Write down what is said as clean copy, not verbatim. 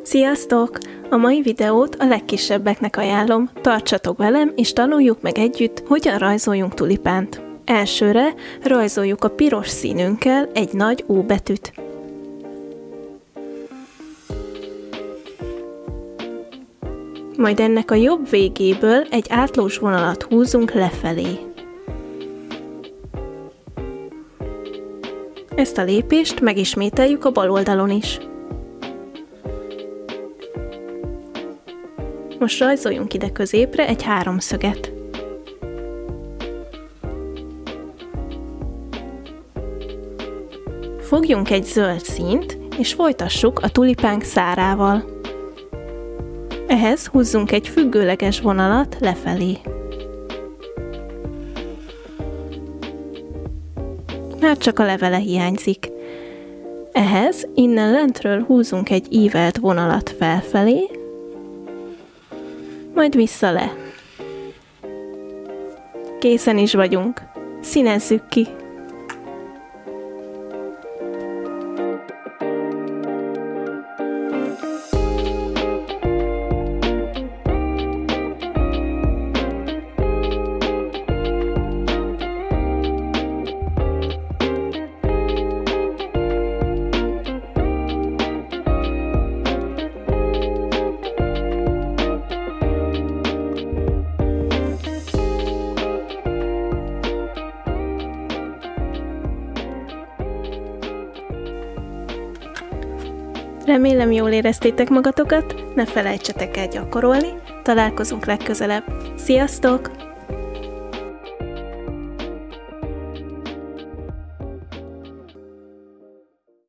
Sziasztok! A mai videót a legkisebbeknek ajánlom, tartsatok velem és tanuljuk meg együtt, hogyan rajzoljunk tulipánt. Elsőre rajzoljuk a piros színünkkel egy nagy O betűt. Majd ennek a jobb végéből egy átlós vonalat húzunk lefelé. Ezt a lépést megismételjük a bal oldalon is. Most rajzoljunk ide középre egy háromszöget. Fogjunk egy zöld színt, és folytassuk a tulipánk szárával. Ehhez húzzunk egy függőleges vonalat lefelé. Már csak a levele hiányzik. Ehhez innen lentről húzunk egy ívelt vonalat felfelé, majd vissza le. Készen is vagyunk. Színezzük ki! Remélem jól éreztétek magatokat, ne felejtsetek el gyakorolni, találkozunk legközelebb. Sziasztok!